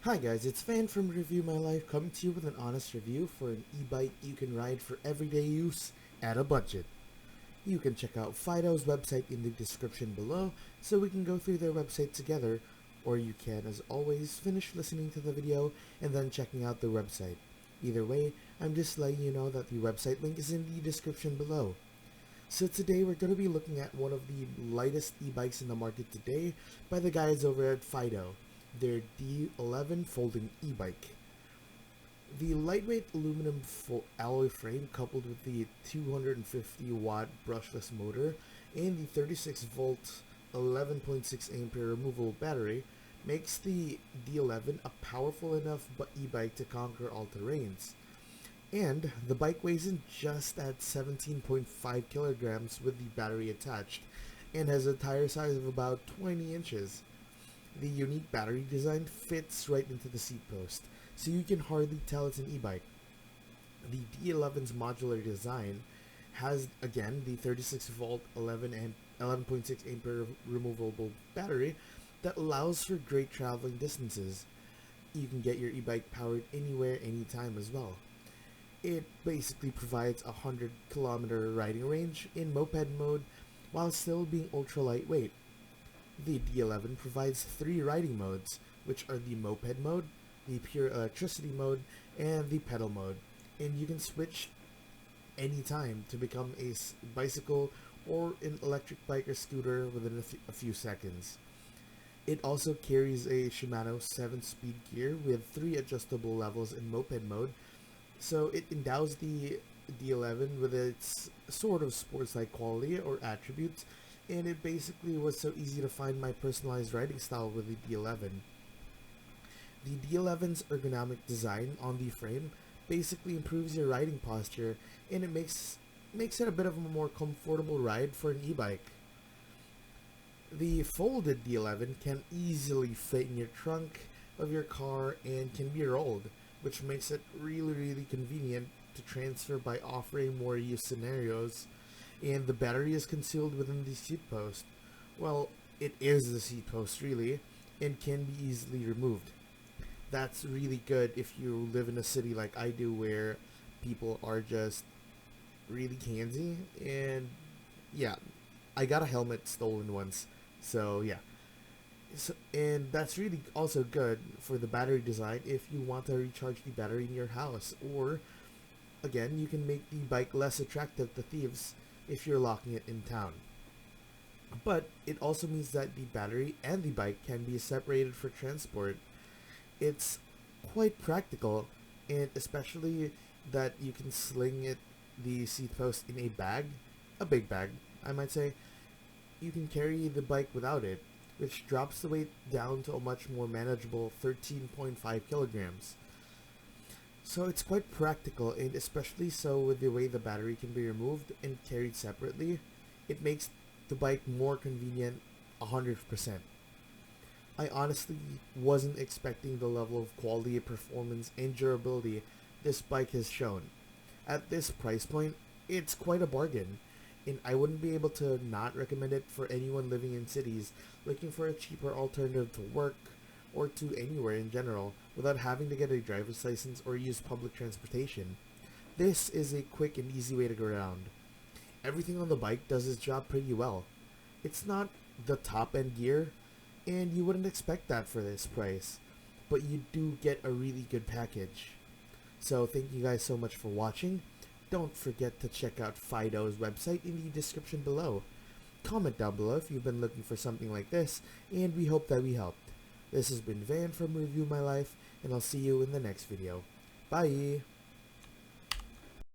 Hi guys, it's Van from Review My Life coming to you with an honest review for an e-bike you can ride for everyday use at a budget. You can check out Fiido's website in the description below so we can go through their website together, or you can, as always, finish listening to the video and then checking out their website. Either way, I'm just letting you know that the website link is in the description below. So today we're going to be looking at one of the lightest e-bikes in the market today by the guys over at Fiido, their D11 folding e-bike. The lightweight aluminum alloy frame coupled with the 250 watt brushless motor and the 36 volt 11.6 ampere removable battery makes the D11 a powerful enough e-bike to conquer all terrains. And the bike weighs in just at 17.5 kilograms with the battery attached and has a tire size of about 20 inches. The unique battery design fits right into the seat post, so you can hardly tell it's an e-bike. The D11's modular design has, again, the 36 volt 11.6 ampere removable battery that allows for great traveling distances. You can get your e-bike powered anywhere, anytime as well. It basically provides a 100-kilometer riding range in moped mode while still being ultra lightweight. The D11 provides 3 riding modes, which are the moped mode, the pure electricity mode, and the pedal mode, and you can switch anytime to become a bicycle or an electric bike or scooter within a few seconds. It also carries a Shimano 7-speed gear with 3 adjustable levels in moped mode, so it endows the D11 with its sort of sports-like quality or attributes, and it basically was so easy to find my personalized riding style with the D11. The D11's ergonomic design on the frame basically improves your riding posture, and it makes it a bit of a more comfortable ride for an e-bike. The folded D11 can easily fit in your trunk of your car and can be rolled, which makes it really convenient to transfer by offering more use scenarios. And the battery is concealed within the seat post. Well, it is the seat post really, and can be easily removed. That's really good if you live in a city like I do, where people are just really handsy. And yeah, I got a helmet stolen once, so yeah. And that's really also good for the battery design if you want to recharge the battery in your house, or again, you can make the bike less attractive to thieves if you're locking it in town. But it also means that the battery and the bike can be separated for transport. It's quite practical, and especially that you can the seat post in a bag, a big bag, I might say. You can carry the bike without it, which drops the weight down to a much more manageable 13.5 kilograms. So it's quite practical, and especially so with the way the battery can be removed and carried separately, it makes the bike more convenient 100%. I honestly wasn't expecting the level of quality, performance, and durability this bike has shown. At this price point, it's quite a bargain, and I wouldn't be able to not recommend it for anyone living in cities looking for a cheaper alternative to work or to anywhere in general without having to get a driver's license or use public transportation. This is a quick and easy way to go around. Everything on the bike does its job pretty well. It's not the top end gear, and you wouldn't expect that for this price, but you do get a really good package. So thank you guys so much for watching. Don't forget to check out Fiido's website in the description below. Comment down below if you've been looking for something like this, and we hope that we helped. This has been Van from Review My Life, and I'll see you in the next video. Bye!